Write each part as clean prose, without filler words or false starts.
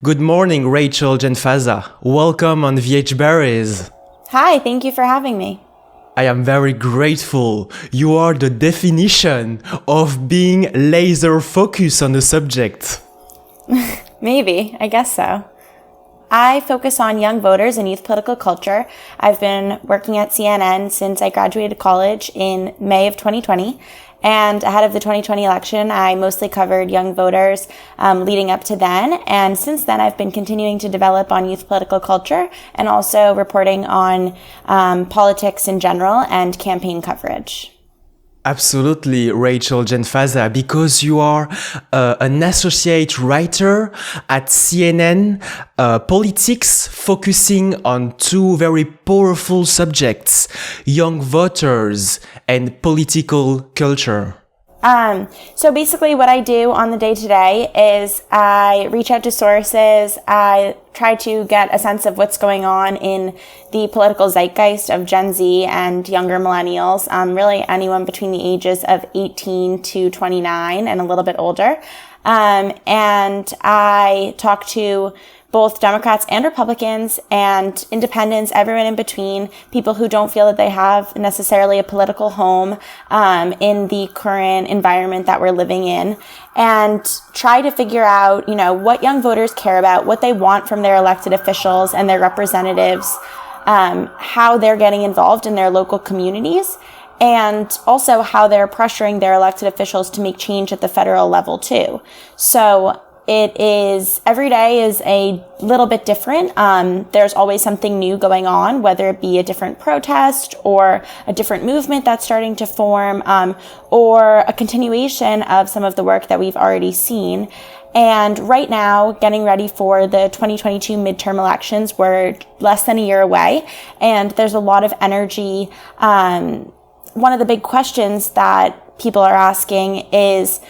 Good morning, Rachel Janfaza. Welcome on VH Berries. Hi, thank you for having me. I am very grateful. You are the definition of being laser focused on the subject. Maybe, I guess so. I focus on young voters and youth political culture. I've been working at CNN since I graduated college in May of 2020. And ahead of the 2020 election, I mostly covered young voters leading up to then. And since then, I've been continuing to develop on youth political culture and also reporting on politics in general and campaign coverage. Absolutely, Rachel Janfaza, because you are an associate writer at CNN Politics, focusing on two very powerful subjects, young voters and political culture. So basically what I do on the day-to-day is I reach out to sources, I try to get a sense of what's going on in the political zeitgeist of Gen Z and younger millennials, really anyone between the ages of 18 to 29 and a little bit older. And I talk to both Democrats and Republicans and independents, everyone in between, people who don't feel that they have necessarily a political home in the current environment that we're living in, and try to figure out, what young voters care about, what they want from their elected officials and their representatives, how they're getting involved in their local communities, and also how they're pressuring their elected officials to make change at the federal level too. So every day is a little bit different. There's always something new going on, whether it be a different protest or a different movement that's starting to form, or a continuation of some of the work that we've already seen. And right now, getting ready for the 2022 midterm elections, we're less than a year away, and there's a lot of energy. One of the big questions that people are asking is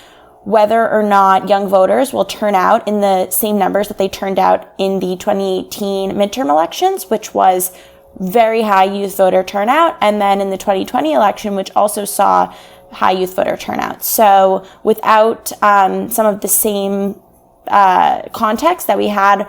whether or not young voters will turn out in the same numbers that they turned out in the 2018 midterm elections, which was very high youth voter turnout, and then in the 2020 election, which also saw high youth voter turnout. So without some of the same context that we had,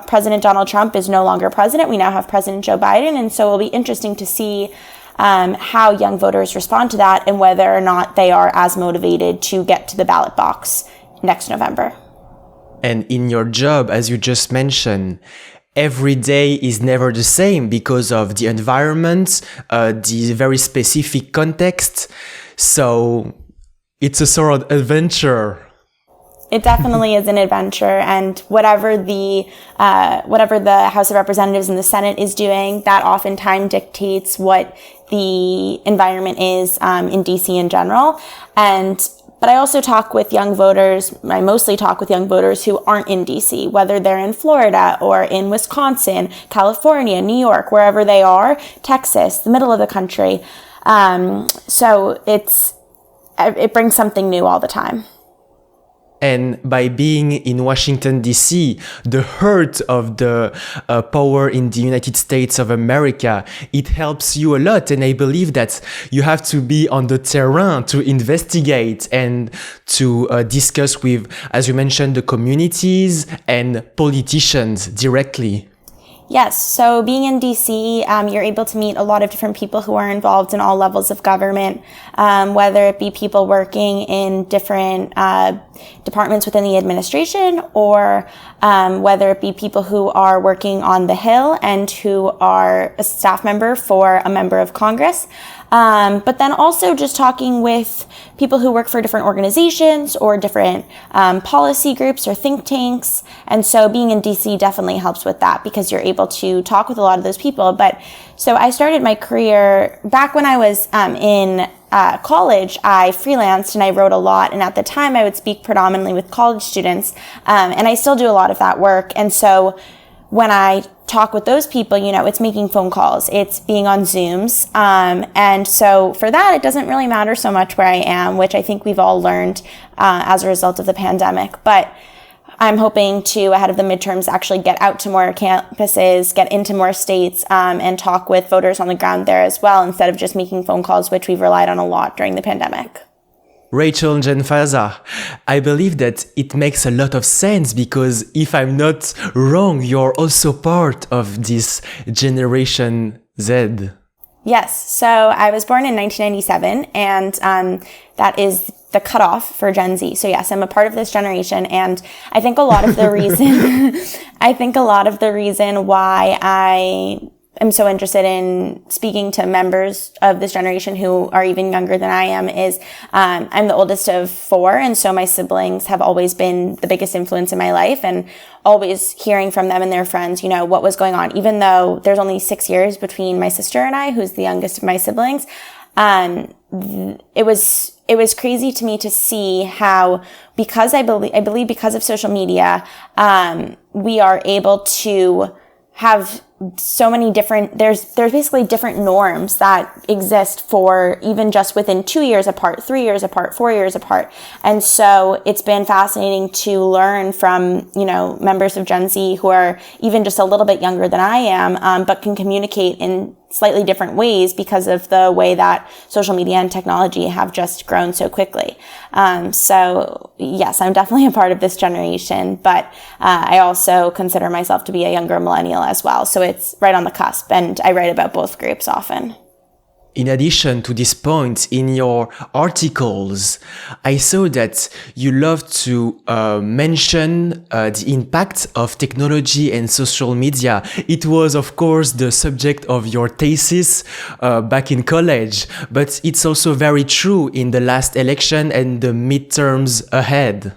President Donald Trump is no longer president. We now have President Joe Biden, and so it'll be interesting to see how young voters respond to that and whether or not they are as motivated to get to the ballot box next November. And in your job, as you just mentioned, every day is never the same because of the environment, the very specific context. So it's a sort of adventure. It definitely is an adventure, and whatever the House of Representatives and the Senate is doing, that oftentimes dictates what the environment is in DC in general. But I also talk with young voters. I mostly talk with young voters who aren't in DC, whether they're in Florida or in Wisconsin, California, New York, wherever they are, Texas, the middle of the country. So it brings something new all the time. And by being in Washington, D.C., the heart of the power in the United States of America, it helps you a lot. And I believe that you have to be on the terrain to investigate and to discuss with, as you mentioned, the communities and politicians directly. Yes. So being in DC, you're able to meet a lot of different people who are involved in all levels of government, whether it be people working in different departments within the administration, or whether it be people who are working on the Hill and who are a staff member for a member of Congress. But then also just talking with people who work for different organizations or different policy groups or think tanks. And so being in DC definitely helps with that because you're able to talk with a lot of those people. But so I started my career back when I was in college. I freelanced and I wrote a lot. And at the time I would speak predominantly with college students. And I still do a lot of that work. And so when I talk with those people, it's making phone calls, it's being on Zooms. And so for that, it doesn't really matter so much where I am, which I think we've all learned as a result of the pandemic. But I'm hoping to, ahead of the midterms, actually get out to more campuses, get into more states, and talk with voters on the ground there as well, instead of just making phone calls, which we've relied on a lot during the pandemic. Rachel and Janfaza, I believe that it makes a lot of sense because if I'm not wrong, you're also part of this Generation Z. Yes. So I was born in 1997, and that is the cutoff for Gen Z. So yes, I'm a part of this generation, and I think a lot of the reason, why I am so interested in speaking to members of this generation who are even younger than I am is I'm the oldest of four, and so my siblings have always been the biggest influence in my life, and always hearing from them and their friends, what was going on. Even though there's only 6 years between my sister and I, who's the youngest of my siblings, it was crazy to me to see how, because I believe because of social media, we are able to have so many different, there's basically different norms that exist for even just within 2 years apart, 3 years apart, 4 years apart. And so it's been fascinating to learn from, members of Gen Z who are even just a little bit younger than I am, but can communicate in slightly different ways because of the way that social media and technology have just grown so quickly. So yes, I'm definitely a part of this generation, but I also consider myself to be a younger millennial as well. So it's right on the cusp, and I write about both groups often. In addition to this point, in your articles, I saw that you love to mention the impact of technology and social media. It was, of course, the subject of your thesis back in college, but it's also very true in the last election and the midterms ahead.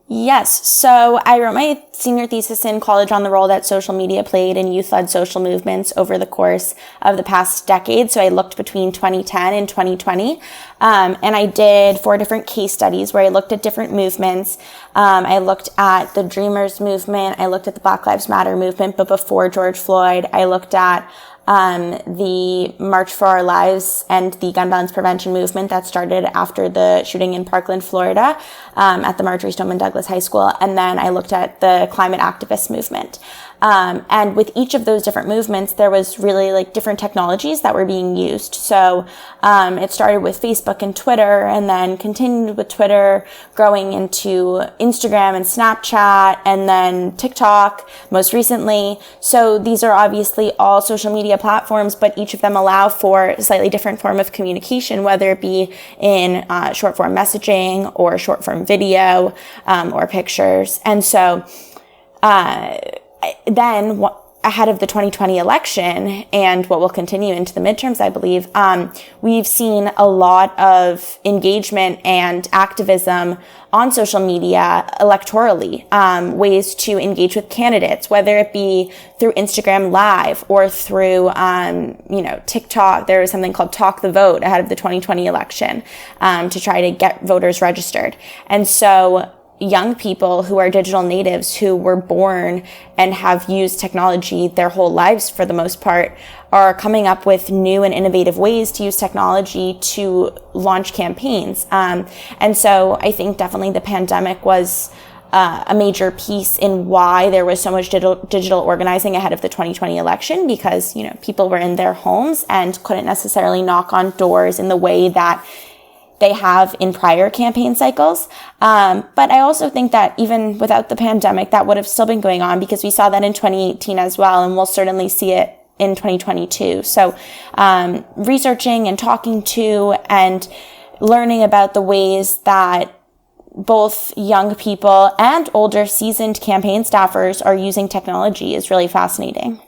Yes. So I wrote my senior thesis in college on the role that social media played in youth-led social movements over the course of the past decade. So I looked between 2010 and 2020. And I did 4 different case studies where I looked at different movements. I looked at the Dreamers movement. I looked at the Black Lives Matter movement, but before George Floyd. I looked at the March for Our Lives and the gun violence prevention movement that started after the shooting in Parkland, Florida, at the Marjorie Stoneman Douglas High School. And then I looked at the climate activist movement. And with each of those different movements, there was really different technologies that were being used. So, it started with Facebook and Twitter, and then continued with Twitter, growing into Instagram and Snapchat, and then TikTok most recently. So these are obviously all social media platforms, but each of them allow for a slightly different form of communication, whether it be in short form messaging or short form video, or pictures. And so, then ahead of the 2020 election and what will continue into the midterms, I believe, we've seen a lot of engagement and activism on social media electorally, ways to engage with candidates, whether it be through Instagram Live or through, TikTok. There was something called Talk the Vote ahead of the 2020 election, to try to get voters registered. And so young people who are digital natives who were born and have used technology their whole lives for the most part are coming up with new and innovative ways to use technology to launch campaigns. And so I think definitely the pandemic was a major piece in why there was so much digital organizing ahead of the 2020 election, because, people were in their homes and couldn't necessarily knock on doors in the way that they have in prior campaign cycles. But I also think that even without the pandemic, that would have still been going on, because we saw that in 2018 as well, and we'll certainly see it in 2022. So researching and talking to and learning about the ways that both young people and older seasoned campaign staffers are using technology is really fascinating.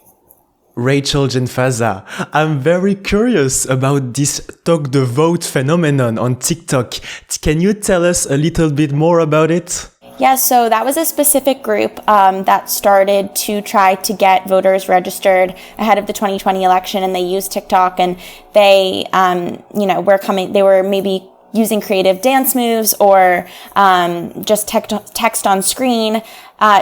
Rachel Janfaza, I'm very curious about this Talk the Vote phenomenon on TikTok. Can you tell us a little bit more about it? Yeah, so that was a specific group that started to try to get voters registered ahead of the 2020 election, and they used TikTok, and they, they were maybe using creative dance moves or just text on screen,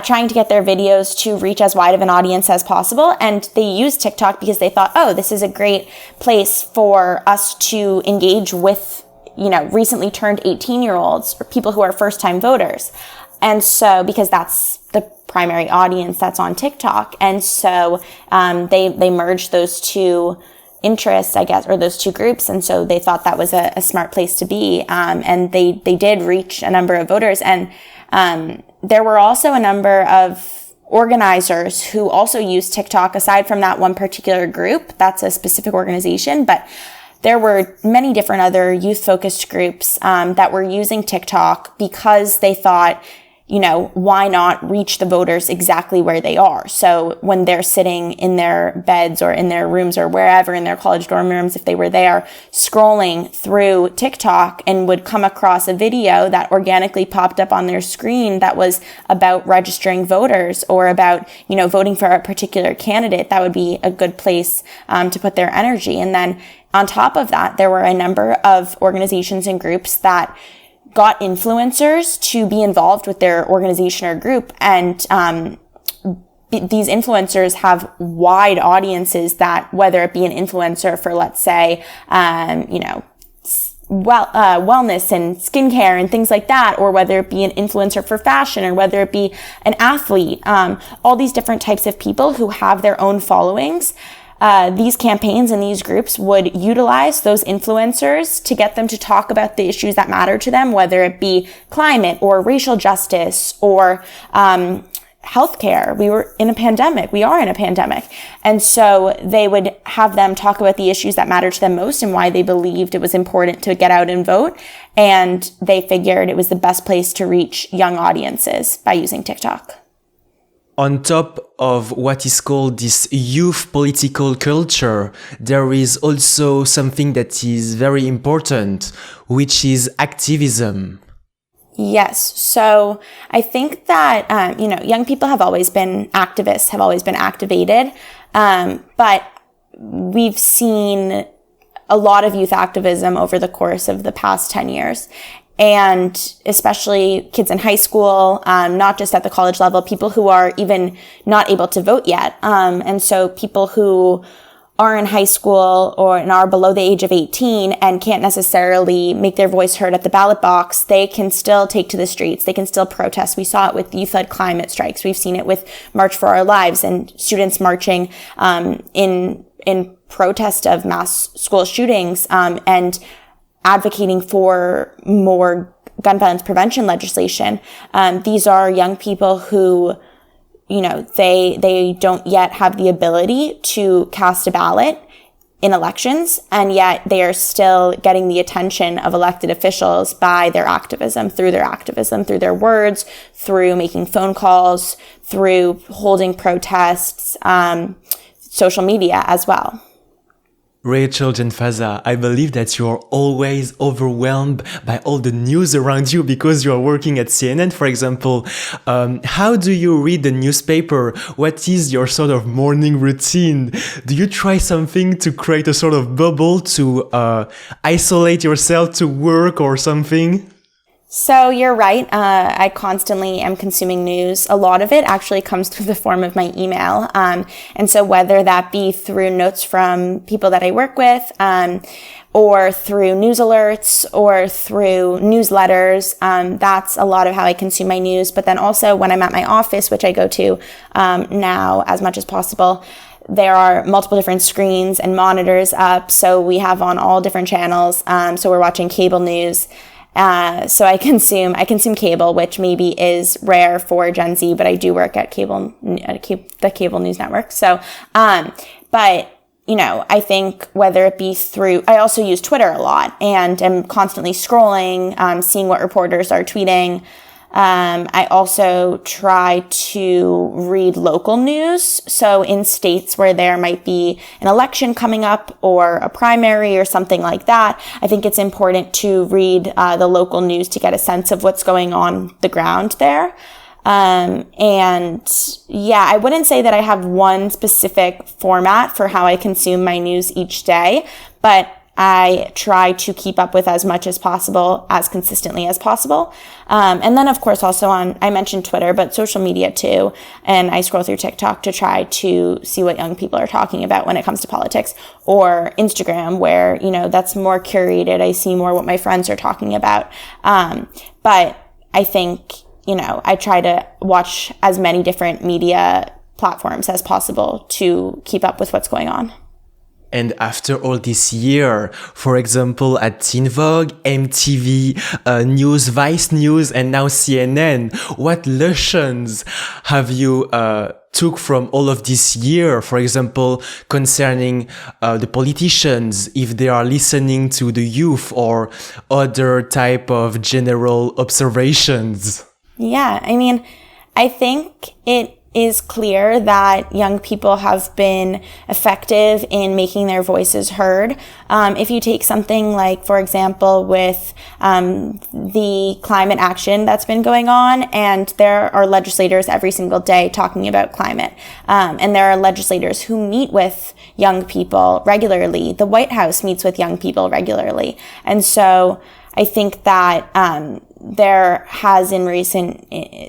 trying to get their videos to reach as wide of an audience as possible. And they used TikTok because they thought, this is a great place for us to engage with, recently turned 18-year-olds or people who are first-time voters. And so, because that's the primary audience that's on TikTok. And so they merged those two interests, I guess, or those two groups. And so they thought that was a smart place to be. And they did reach a number of voters. And there were also a number of organizers who also use TikTok aside from that one particular group. That's a specific organization, but there were many different other youth-focused groups that were using TikTok because they thought, why not reach the voters exactly where they are? So when they're sitting in their beds or in their rooms or wherever in their college dorm rooms, if they were there scrolling through TikTok and would come across a video that organically popped up on their screen that was about registering voters or about, voting for a particular candidate, that would be a good place to put their energy. And then on top of that, there were a number of organizations and groups that got influencers to be involved with their organization or group. And these influencers have wide audiences that, whether it be an influencer for, let's say, wellness and skincare and things like that, or whether it be an influencer for fashion, or whether it be an athlete, all these different types of people who have their own followings. These campaigns and these groups would utilize those influencers to get them to talk about the issues that matter to them, whether it be climate or racial justice or healthcare. We are in a pandemic. And so they would have them talk about the issues that matter to them most and why they believed it was important to get out and vote. And they figured it was the best place to reach young audiences by using TikTok. On top of what is called this youth political culture, there is also something that is very important, which is activism. Yes. So I think that, young people have always been activists, have always been activated. But we've seen a lot of youth activism over the course of the past 10 years. And especially kids in high school, not just at the college level, people who are even not able to vote yet. And so people who are in high school and are below the age of 18 and can't necessarily make their voice heard at the ballot box, they can still take to the streets. They can still protest. We saw it with youth-led climate strikes. We've seen it with March for Our Lives and students marching in protest of mass school shootings and advocating for more gun violence prevention legislation. These are young people who, they don't yet have the ability to cast a ballot in elections, and yet they are still getting the attention of elected officials by their activism, through their words, through making phone calls, through holding protests, social media as well. Rachel Janfaza, I believe that you're always overwhelmed by all the news around you because you're working at CNN, for example. How do you read the newspaper? What is your sort of morning routine? Do you try something to create a sort of bubble to isolate yourself to work or something? So you're right. I constantly am consuming news. A lot of it actually comes through the form of my email. And so whether that be through notes from people that I work with, or through news alerts or through newsletters, that's a lot of how I consume my news. But then also when I'm at my office, which I go to now as much as possible, there are multiple different screens and monitors up. So we have on all different channels. So we're watching cable news. So I consume cable, which maybe is rare for Gen Z, but I do work at the cable news network. So, but I think whether it be I also use Twitter a lot and am constantly scrolling, seeing what reporters are tweeting. I also try to read local news. So in states where there might be an election coming up or a primary or something like that, I think it's important to read the local news to get a sense of what's going on the ground there. And yeah, I wouldn't say that I have one specific format for how I consume my news each day, but I try to keep up with as much as possible, as consistently as possible. And then of course also I mentioned Twitter, but social media too. And I scroll through TikTok to try to see what young people are talking about when it comes to politics, or Instagram where, that's more curated. I see more what my friends are talking about. But I think, I try to watch as many different media platforms as possible to keep up with what's going on. And after all this year, for example, at Teen Vogue, MTV News, Vice News, and now CNN, what lessons have you took from all of this year, for example, concerning the politicians, if they are listening to the youth or other type of general observations? Yeah, I mean, I think it is clear that young people have been effective in making their voices heard. If you take something like, for example, with the climate action that's been going on, and there are legislators every single day talking about climate. And there are legislators who meet with young people regularly. The White House meets with young people regularly. And so I think that there has in recent,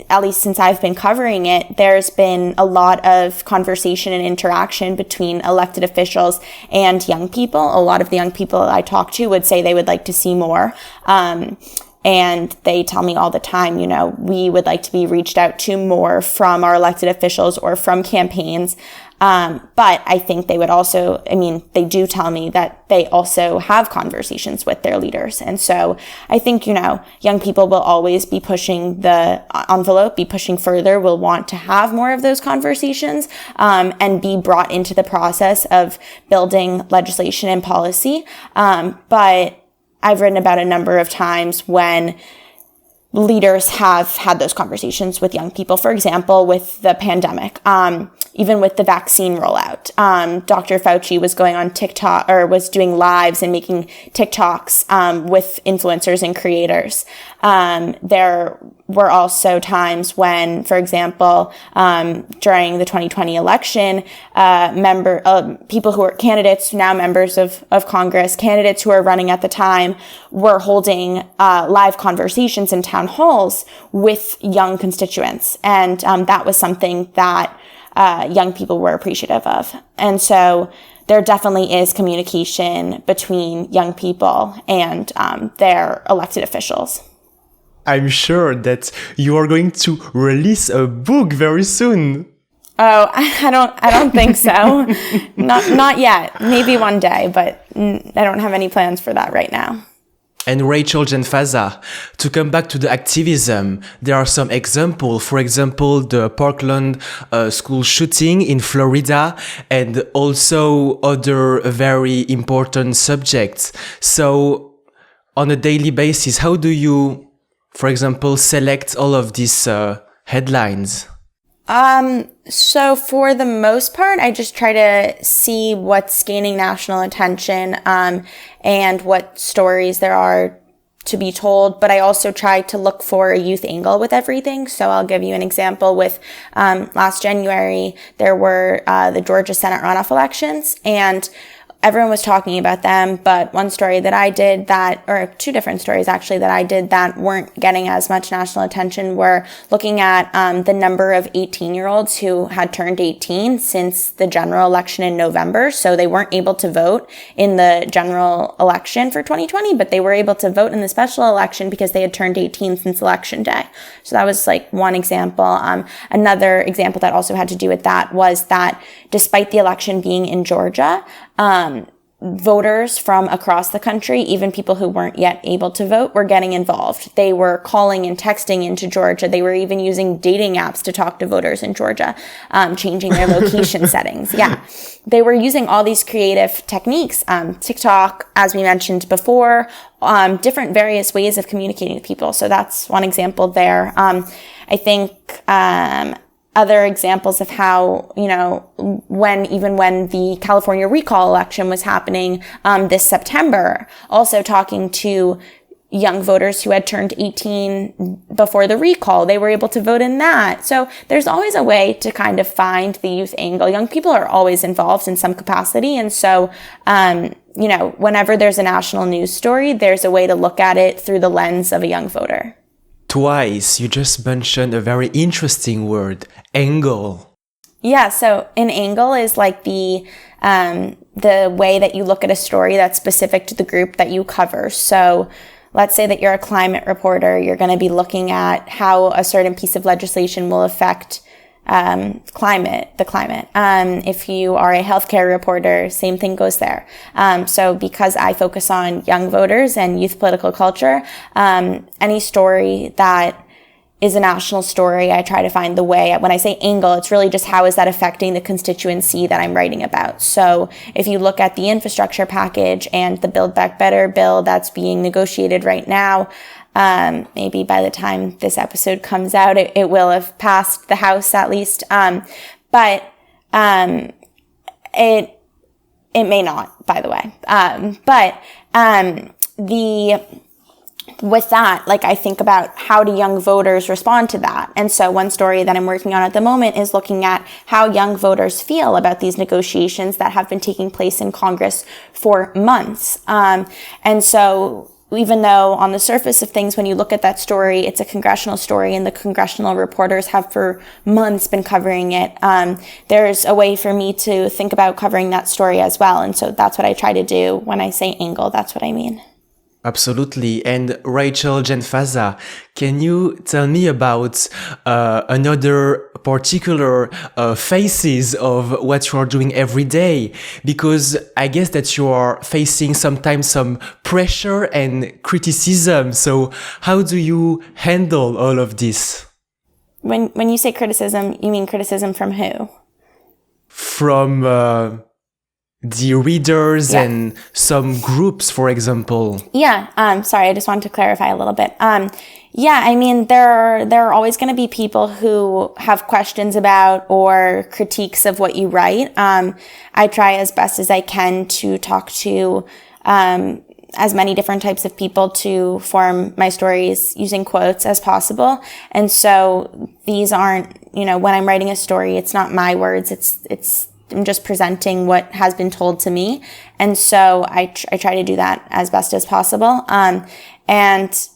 at least since I've been covering it, there's been a lot of conversation and interaction between elected officials and young people. A lot of the young people I talk to would say they would like to see more. And they tell me all the time, you know, we would like to be reached out to more from our elected officials or from campaigns. But I think they would also, I mean, they do tell me that they also have conversations with their leaders. And so I think, you know, young people will always be pushing the envelope, be pushing further, will want to have more of those conversations, and be brought into the process of building legislation and policy. But I've written about a number of times when leaders have had those conversations with young people. For example, with the pandemic, even with the vaccine rollout, Dr. Fauci was going on TikTok, or was doing lives and making TikToks with influencers and creators. There were also times when, for example, during the 2020 election, people who were candidates, now members of Congress, candidates who were running at the time, were holding live conversations in town halls with young constituents. And that was something that young people were appreciative of. And so there definitely is communication between young people and their elected officials. I'm sure that you are going to release a book very soon. Oh, I don't think so. Not yet. Maybe one day, but I don't have any plans for that right now. And Rachel Janfaza, to come back to the activism, there are some examples. For example, the Parkland school shooting in Florida, and also other very important subjects. So on a daily basis, how do you, for example, select all of these headlines? So for the most part, I just try to see what's gaining national attention, and what stories there are to be told. But I also try to look for a youth angle with everything. So I'll give you an example with, last January, there were, the Georgia Senate runoff elections, and everyone was talking about them, but one story that I did or two different stories actually that I did that weren't getting as much national attention were looking at the number of 18-year-olds who had turned 18 since the general election in November. So they weren't able to vote in the general election for 2020, but they were able to vote in the special election because they had turned 18 since election day. So that was like one example. Another example that also had to do with that was that despite the election being in Georgia, voters from across the country, even people who weren't yet able to vote, were getting involved. They were calling and texting into Georgia. They were even using dating apps to talk to voters in Georgia, changing their location settings. Yeah. They were using all these creative techniques, TikTok, as we mentioned before, different various ways of communicating with people. So that's one example there. I think, other examples of how, you know, when the California recall election was happening, this September, also talking to young voters who had turned 18 before the recall, they were able to vote in that. So there's always a way to kind of find the youth angle. Young people are always involved in some capacity. And so, you know, whenever there's a national news story, there's a way to look at it through the lens of a young voter. Twice, you just mentioned a very interesting word, angle. Yeah, so an angle is like the way that you look at a story that's specific to the group that you cover. So let's say that you're a climate reporter, you're going to be looking at how a certain piece of legislation will affect the climate. If you are a healthcare reporter, same thing goes there. So because I focus on young voters and youth political culture, any story that is a national story, I try to find the way. When I say angle, it's really just how is that affecting the constituency that I'm writing about. So if you look at the infrastructure package and the Build Back Better bill that's being negotiated right now, maybe by the time this episode comes out, it will have passed the House at least. But it may not, by the way. With that, like, I think about how do young voters respond to that. And so one story that I'm working on at the moment is looking at how young voters feel about these negotiations that have been taking place in Congress for months. And so even though on the surface of things, when you look at that story, it's a congressional story and the congressional reporters have for months been covering it, there's a way for me to think about covering that story as well. And so that's what I try to do when I say angle. That's what I mean. Absolutely. And Rachel Janfaza, can you tell me about another particular phases of what you are doing every day? Because I guess that you are facing sometimes some pressure and criticism. So how do you handle all of this? When you say criticism, you mean criticism from who? From the readers and some groups, for example. Yeah. Sorry, I just wanted to clarify a little bit. Yeah, I mean, there are always going to be people who have questions about or critiques of what you write. I try as best as I can to talk to as many different types of people to form my stories using quotes as possible. And so these aren't, when I'm writing a story, it's not my words. I'm just presenting what has been told to me. And so I try to do that as best as possible. And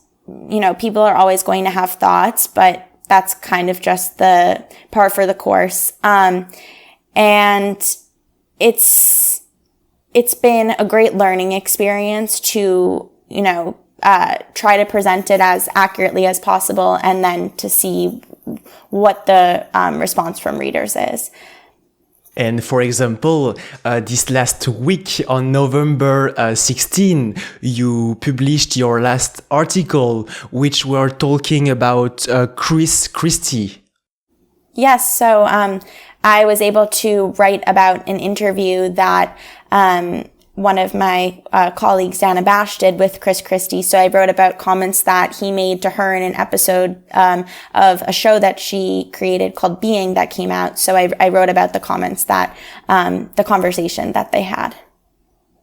people are always going to have thoughts, but that's kind of just the par for the course. And it's been a great learning experience to, try to present it as accurately as possible and then to see what the response from readers is. And for example, this last week on November 16, you published your last article, which were talking about Chris Christie. Yes, so I was able to write about an interview that one of my colleagues, Dana Bash, did with Chris Christie. So I wrote about comments that he made to her in an episode of a show that she created called Being that came out. So I wrote about the comments that, the conversation that they had.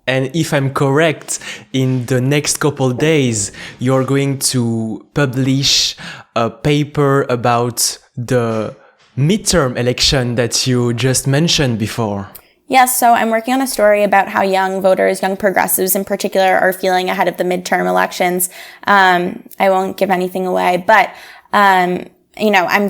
And if I'm correct, in the next couple days, you're going to publish a paper about the midterm election that you just mentioned before. Yes, so I'm working on a story about how young voters, young progressives in particular, are feeling ahead of the midterm elections. I won't give anything away, but, I'm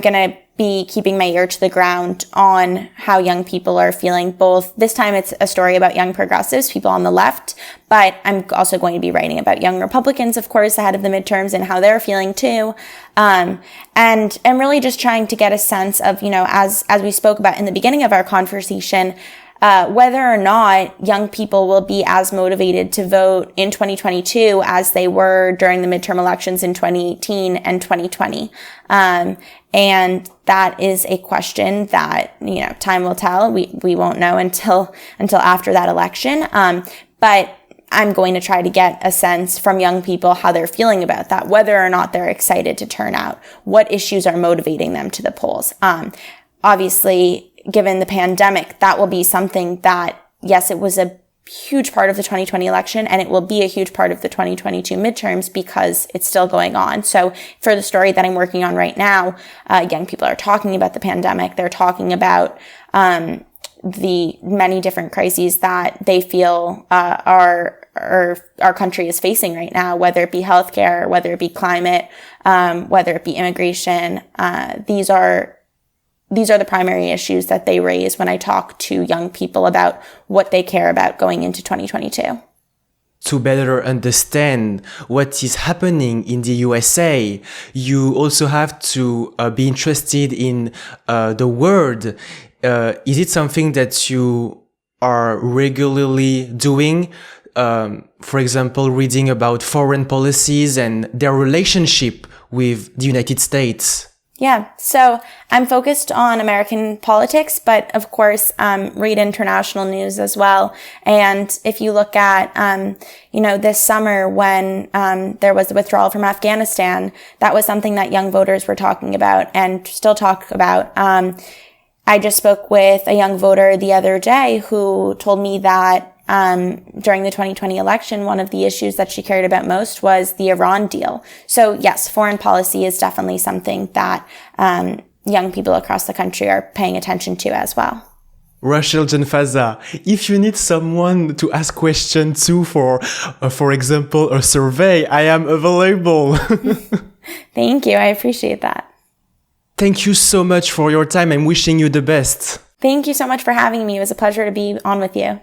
going to be keeping my ear to the ground on how young people are feeling. Both this time it's a story about young progressives, people on the left, but I'm also going to be writing about young Republicans, of course, ahead of the midterms and how they're feeling too. And I'm really just trying to get a sense of, as we spoke about in the beginning of our conversation, whether or not young people will be as motivated to vote in 2022 as they were during the midterm elections in 2018 and 2020. And that is a question that, time will tell. We won't know until after that election. But I'm going to try to get a sense from young people how they're feeling about that, whether or not they're excited to turn out, what issues are motivating them to the polls. Obviously, given the pandemic, that will be something that, yes, it was a huge part of the 2020 election and it will be a huge part of the 2022 midterms because it's still going on. So for the story that I'm working on right now, young people are talking about the pandemic. They're talking about the many different crises that they feel our country is facing right now, whether it be healthcare, whether it be climate, whether it be immigration. These are the primary issues that they raise when I talk to young people about what they care about going into 2022. to better understand what is happening in the USA, you also have to be interested in the world. Is it something that you are regularly doing? For example, reading about foreign policies and their relationship with the United States? Yeah, so I'm focused on American politics, but of course, read international news as well. And if you look at, this summer when there was the withdrawal from Afghanistan, that was something that young voters were talking about and still talk about. I just spoke with a young voter the other day who told me that during the 2020 election, one of the issues that she cared about most was the Iran deal. So yes, foreign policy is definitely something that young people across the country are paying attention to as well. Rachel Janfaza, if you need someone to ask questions to for example, a survey, I am available. Thank you. I appreciate that. Thank you so much for your time. I'm wishing you the best. Thank you so much for having me. It was a pleasure to be on with you.